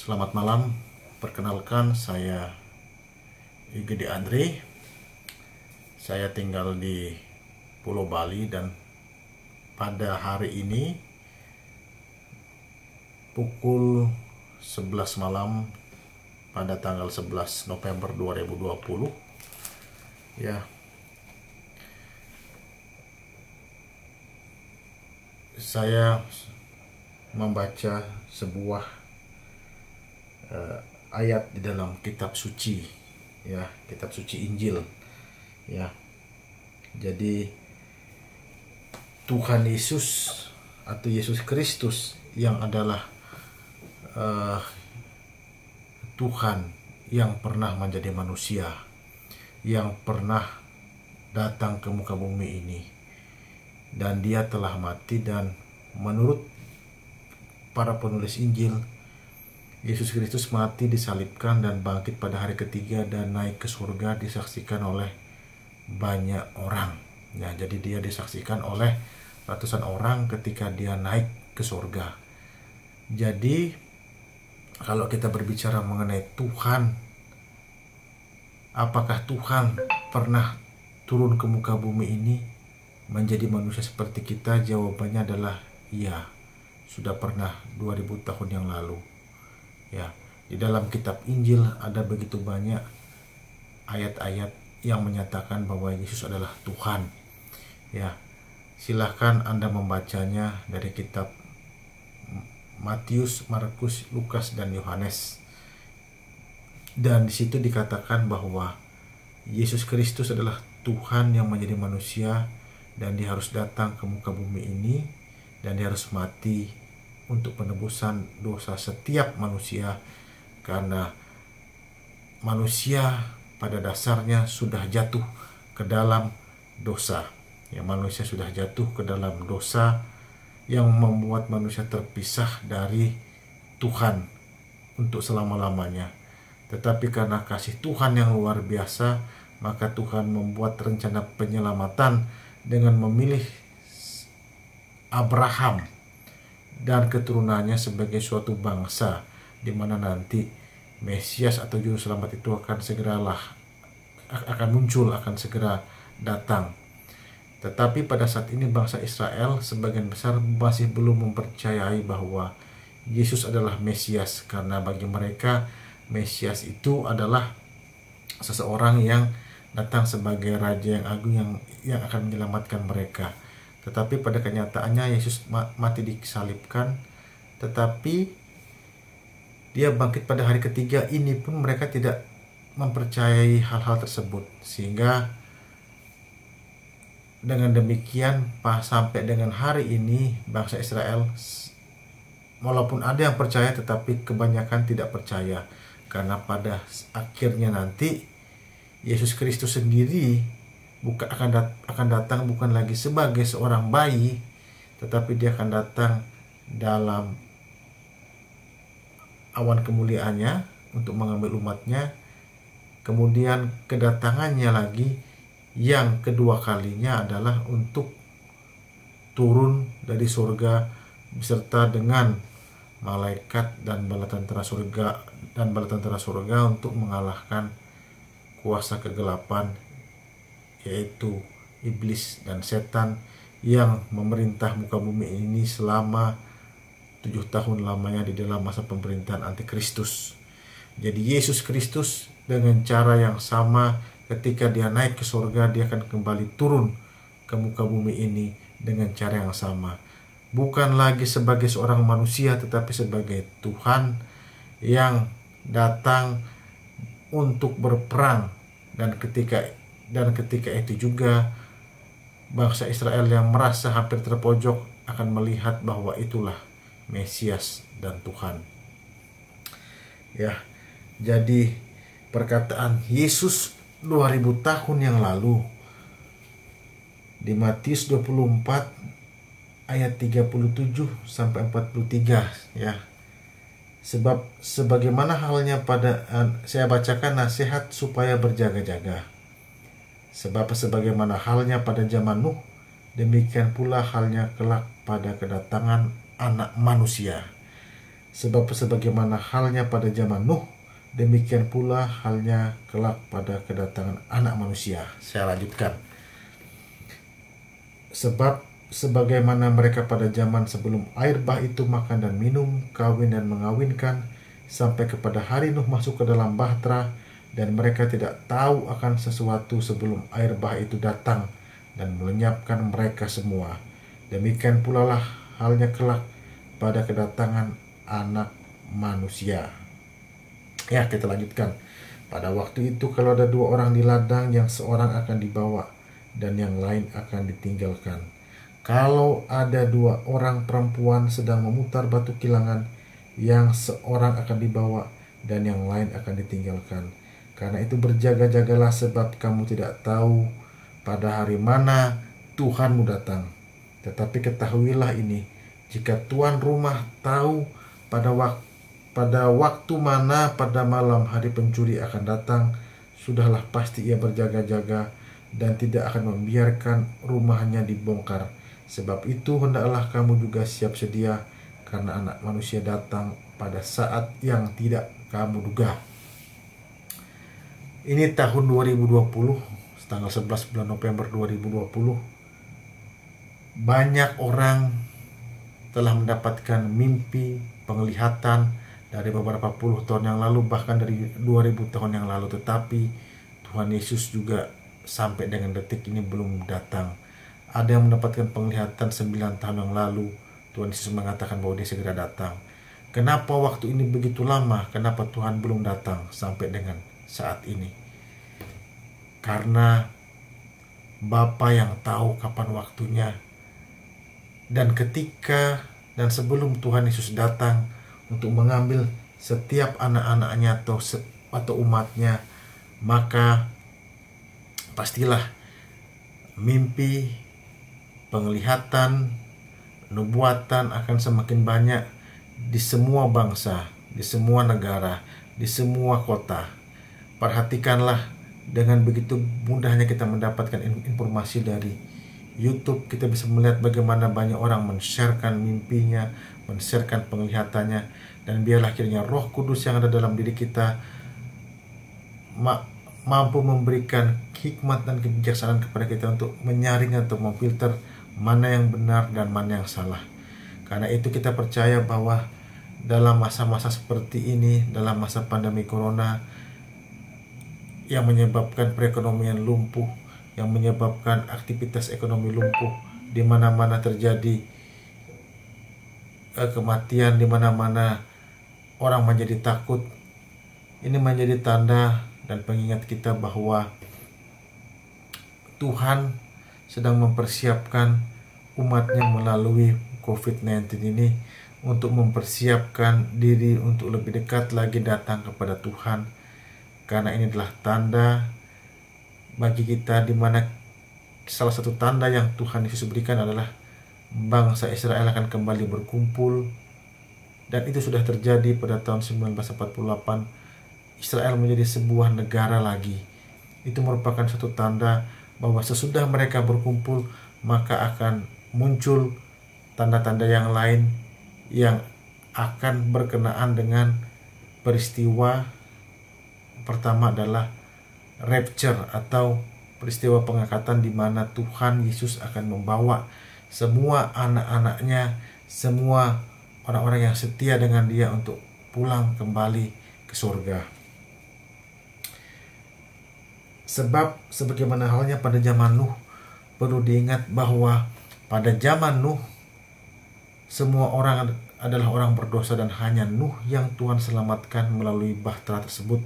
Selamat malam, perkenalkan saya Igede Andre. Saya tinggal di Pulau Bali dan pada hari ini pukul 11 malam pada tanggal 11 November 2020 ya, saya membaca sebuah ayat di dalam kitab suci ya, kitab suci Injil ya. Jadi Tuhan Yesus atau Yesus Kristus yang adalah Tuhan yang pernah menjadi manusia, yang pernah datang ke muka bumi ini, dan dia telah mati, dan menurut para penulis Injil, Yesus Kristus mati, disalibkan, dan bangkit pada hari ketiga dan naik ke surga, disaksikan oleh banyak orang. Ya, jadi dia disaksikan oleh ratusan orang ketika dia naik ke surga. Jadi kalau kita berbicara mengenai Tuhan, apakah Tuhan pernah turun ke muka bumi ini menjadi manusia seperti kita? Jawabannya adalah iya, sudah pernah 2000 tahun yang lalu. Ya, di dalam kitab Injil ada begitu banyak ayat-ayat yang menyatakan bahwa Yesus adalah Tuhan. Ya, silahkan Anda membacanya dari kitab Matius, Markus, Lukas, dan Yohanes. Dan di situ dikatakan bahwa Yesus Kristus adalah Tuhan yang menjadi manusia, dan dia harus datang ke muka bumi ini, dan dia harus mati untuk penebusan dosa setiap manusia, karena manusia pada dasarnya sudah jatuh ke dalam dosa. Ya, manusia sudah jatuh ke dalam dosa yang membuat manusia terpisah dari Tuhan untuk selama-lamanya. Tetapi karena kasih Tuhan yang luar biasa, maka Tuhan membuat rencana penyelamatan dengan memilih Abraham dan keturunannya sebagai suatu bangsa di mana nanti Mesias atau juru selamat itu akan muncul, akan segera datang. Tetapi pada saat ini bangsa Israel sebagian besar masih belum mempercayai bahwa Yesus adalah Mesias, karena bagi mereka Mesias itu adalah seseorang yang datang sebagai raja yang agung yang akan menyelamatkan mereka. Tetapi pada kenyataannya Yesus mati disalibkan, tetapi dia bangkit pada hari ketiga. Ini pun mereka tidak mempercayai hal-hal tersebut, sehingga dengan demikian sampai dengan hari ini bangsa Israel, walaupun ada yang percaya, tetapi kebanyakan tidak percaya, karena pada akhirnya nanti Yesus Kristus sendiri akan datang bukan lagi sebagai seorang bayi, tetapi dia akan datang dalam awan kemuliaannya untuk mengambil umatnya. Kemudian kedatangannya lagi yang kedua kalinya adalah untuk turun dari surga beserta dengan malaikat dan bala tentara surga untuk mengalahkan kuasa kegelapan, yaitu iblis dan setan yang memerintah muka bumi ini selama 7 tahun lamanya di dalam masa pemerintahan antikristus. Jadi Yesus Kristus dengan cara yang sama, ketika dia naik ke surga, dia akan kembali turun ke muka bumi ini dengan cara yang sama, bukan lagi sebagai seorang manusia, tetapi sebagai Tuhan yang datang untuk berperang. Dan ketika itu juga bangsa Israel yang merasa hampir terpojok akan melihat bahwa itulah Mesias dan Tuhan. Ya, jadi perkataan Yesus 2000 tahun yang lalu di Matius 24 ayat 37 sampai 43 ya. Sebab sebagaimana halnya saya bacakan nasihat supaya berjaga-jaga. Sebab sebagaimana halnya pada zaman Nuh, demikian pula halnya kelak pada kedatangan Anak Manusia. Sebab sebagaimana halnya pada zaman Nuh, demikian pula halnya kelak pada kedatangan Anak Manusia. Saya lanjutkan. Sebab sebagaimana mereka pada zaman sebelum air bah itu makan dan minum, kawin dan mengawinkan, sampai kepada hari Nuh masuk ke dalam bahtera, dan mereka tidak tahu akan sesuatu sebelum air bah itu datang dan melenyapkan mereka semua. Demikian pula lah halnya kelak pada kedatangan Anak Manusia. Ya, kita lanjutkan. Pada waktu itu kalau ada 2 orang di ladang, yang seorang akan dibawa dan yang lain akan ditinggalkan. Kalau ada 2 orang perempuan sedang memutar batu kilangan, yang seorang akan dibawa dan yang lain akan ditinggalkan. Karena itu berjaga-jagalah, sebab kamu tidak tahu pada hari mana Tuhanmu datang. Tetapi ketahuilah ini, jika tuan rumah tahu pada waktu mana pada malam hari pencuri akan datang, sudahlah pasti ia berjaga-jaga dan tidak akan membiarkan rumahnya dibongkar. Sebab itu hendaklah kamu juga siap sedia, karena Anak Manusia datang pada saat yang tidak kamu duga. Ini tahun 2020, tanggal 11 bulan November 2020. Banyak orang telah mendapatkan mimpi, penglihatan dari beberapa puluh tahun yang lalu, bahkan dari 2000 tahun yang lalu. Tetapi Tuhan Yesus juga sampai dengan detik ini belum datang. Ada yang mendapatkan penglihatan 9 tahun yang lalu. Tuhan Yesus mengatakan bahwa dia segera datang. Kenapa waktu ini begitu lama? Kenapa Tuhan belum datang sampai dengan saat ini? Karena Bapa yang tahu kapan waktunya. Dan ketika dan sebelum Tuhan Yesus datang untuk mengambil setiap anak-anaknya atau umatnya, maka pastilah mimpi, penglihatan, nubuatan akan semakin banyak di semua bangsa, di semua negara, di semua kota. Perhatikanlah, dengan begitu mudahnya kita mendapatkan informasi dari YouTube, kita bisa melihat bagaimana banyak orang men-sharekan mimpinya, men-sharekan penglihatannya, dan biarlah kiranya Roh Kudus yang ada dalam diri kita mampu memberikan hikmat dan kebijaksanaan kepada kita untuk menyaring atau memfilter mana yang benar dan mana yang salah. Karena itu kita percaya bahwa dalam masa-masa seperti ini, dalam masa pandemi corona yang menyebabkan perekonomian lumpuh, yang menyebabkan aktivitas ekonomi lumpuh, di mana-mana terjadi kematian, di mana-mana orang menjadi takut. Ini menjadi tanda dan pengingat kita bahwa Tuhan sedang mempersiapkan umatnya melalui COVID-19 ini untuk mempersiapkan diri untuk lebih dekat lagi datang kepada Tuhan. Karena ini adalah tanda bagi kita, di mana salah satu tanda yang Tuhan Yesus berikan adalah bangsa Israel akan kembali berkumpul. Dan itu sudah terjadi pada tahun 1948. Israel menjadi sebuah negara lagi. Itu merupakan satu tanda bahwa sesudah mereka berkumpul, maka akan muncul tanda-tanda yang lain yang akan berkenaan dengan peristiwa. Pertama adalah rapture atau peristiwa pengangkatan, di mana Tuhan Yesus akan membawa semua anak-anaknya, semua orang-orang yang setia dengan dia untuk pulang kembali ke surga. Sebab sebagaimana halnya pada zaman Nuh, perlu diingat bahwa pada zaman Nuh semua orang adalah orang berdosa, dan hanya Nuh yang Tuhan selamatkan melalui bahtera tersebut.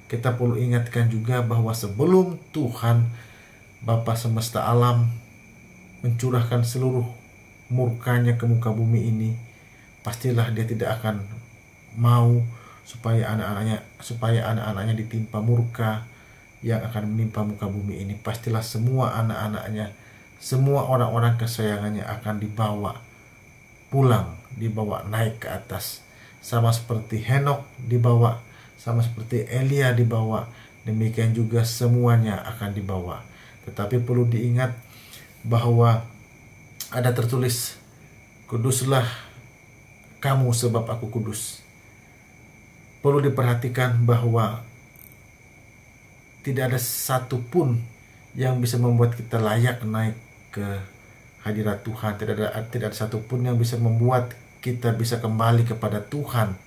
Kita perlu ingatkan juga bahwa sebelum Tuhan Bapa semesta alam mencurahkan seluruh murkanya ke muka bumi ini, pastilah dia tidak akan mau supaya anak-anaknya ditimpa murka yang akan menimpa muka bumi ini. Pastilah semua anak-anaknya, semua orang-orang kesayangannya akan dibawa pulang, dibawa naik ke atas. Sama seperti Henokh dibawa, sama seperti Elia dibawa, demikian juga semuanya akan dibawa. Tetapi perlu diingat bahwa ada tertulis, kuduslah kamu sebab aku kudus. Perlu diperhatikan bahwa tidak ada satupun yang bisa membuat kita layak naik ke hadirat Tuhan. Tidak ada satupun yang bisa membuat kita bisa kembali kepada Tuhan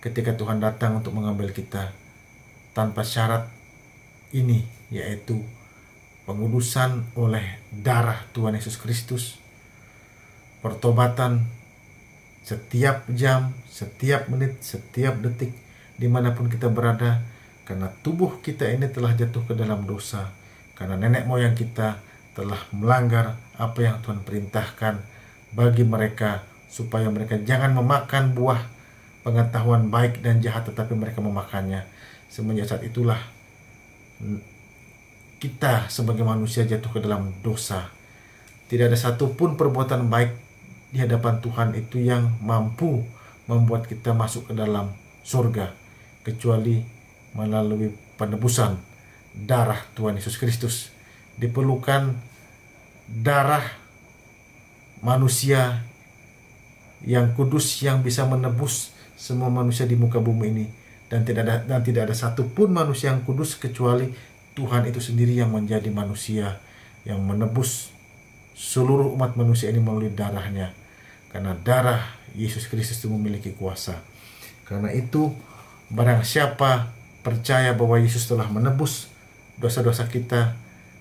ketika Tuhan datang untuk mengambil kita, tanpa syarat ini, yaitu pengudusan oleh darah Tuhan Yesus Kristus, pertobatan setiap jam, setiap menit, setiap detik, dimanapun kita berada, karena tubuh kita ini telah jatuh ke dalam dosa, karena nenek moyang kita telah melanggar apa yang Tuhan perintahkan bagi mereka, supaya mereka jangan memakan buah pengetahuan baik dan jahat, tetapi mereka memakannya. Semenjak saat itulah kita sebagai manusia jatuh ke dalam dosa. Tidak ada satupun perbuatan baik di hadapan Tuhan itu yang mampu membuat kita masuk ke dalam surga, kecuali melalui penebusan darah Tuhan Yesus Kristus. Diperlukan darah manusia yang kudus yang bisa menebus semua manusia di muka bumi ini, dan tidak ada satupun manusia yang kudus kecuali Tuhan itu sendiri yang menjadi manusia, yang menebus seluruh umat manusia ini melalui darahnya, karena darah Yesus Kristus itu memiliki kuasa. Karena itu, barang siapa percaya bahwa Yesus telah menebus dosa-dosa kita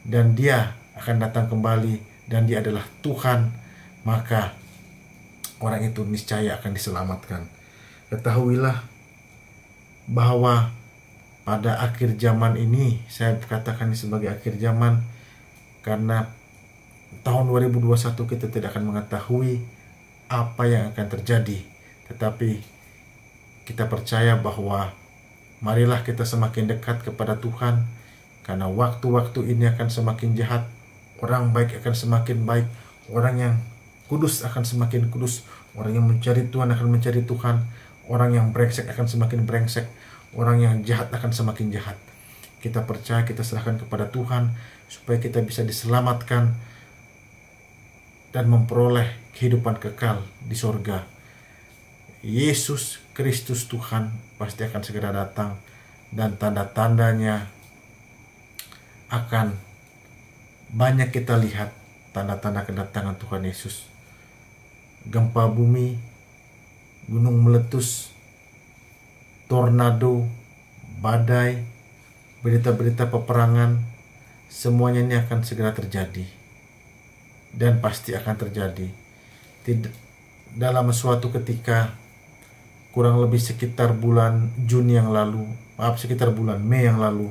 dan Dia akan datang kembali dan Dia adalah Tuhan, maka orang itu niscaya akan diselamatkan. Ketahuilah bahwa pada akhir zaman ini, saya katakan ini sebagai akhir zaman karena tahun 2021 kita tidak akan mengetahui apa yang akan terjadi, tetapi kita percaya bahwa marilah kita semakin dekat kepada Tuhan, karena waktu-waktu ini akan semakin jahat, orang baik akan semakin baik, orang yang kudus akan semakin kudus, orang yang mencari Tuhan akan mencari Tuhan, orang yang brengsek akan semakin brengsek, orang yang jahat akan semakin jahat. Kita percaya, kita serahkan kepada Tuhan supaya kita bisa diselamatkan dan memperoleh kehidupan kekal di sorga. Yesus Kristus Tuhan pasti akan segera datang, dan tanda-tandanya akan banyak kita lihat, tanda-tanda kedatangan Tuhan Yesus. Gempa bumi, gunung meletus, tornado, badai, berita-berita peperangan, semuanya ini akan segera terjadi dan pasti akan terjadi. Dalam suatu ketika, kurang lebih sekitar bulan Juni yang lalu, sekitar bulan Mei yang lalu,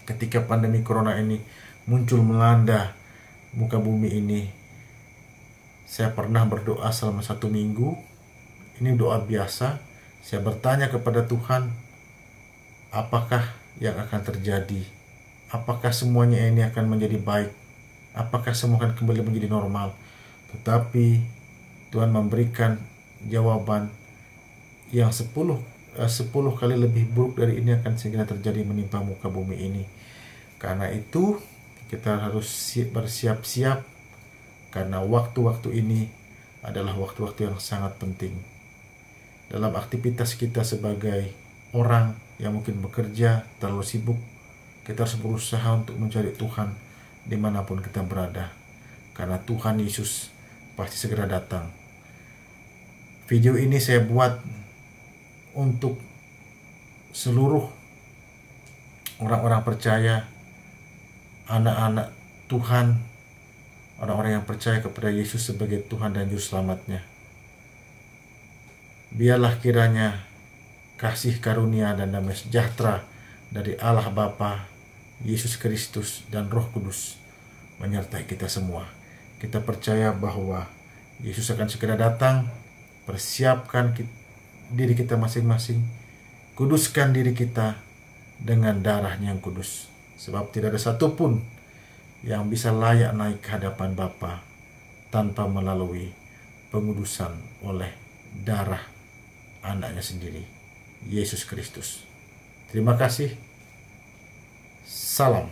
ketika pandemi corona ini muncul melanda muka bumi ini, saya pernah berdoa selama 1 minggu. Ini doa biasa. Saya bertanya kepada Tuhan, apakah yang akan terjadi? Apakah semuanya ini akan menjadi baik? Apakah semua akan kembali menjadi normal? Tetapi Tuhan memberikan jawaban yang 10 kali lebih buruk dari ini akan segera terjadi menimpa muka bumi ini. Karena itu kita harus bersiap-siap, karena waktu-waktu ini adalah waktu-waktu yang sangat penting. Dalam aktivitas kita sebagai orang yang mungkin bekerja terlalu sibuk, kita harus berusaha untuk mencari Tuhan dimanapun kita berada, karena Tuhan Yesus pasti segera datang. Video ini saya buat untuk seluruh orang-orang percaya, anak-anak Tuhan, orang-orang yang percaya kepada Yesus sebagai Tuhan dan Juru Selamatnya. Biarlah kiranya kasih karunia dan damai sejahtera dari Allah Bapa, Yesus Kristus, dan Roh Kudus menyertai kita semua. Kita percaya bahwa Yesus akan segera datang. Persiapkan diri kita masing-masing, kuduskan diri kita dengan darahnya yang kudus, sebab tidak ada satupun yang bisa layak naik ke hadapan Bapa tanpa melalui pengudusan oleh darah anaknya sendiri, Yesus Kristus. Terima kasih. Salam.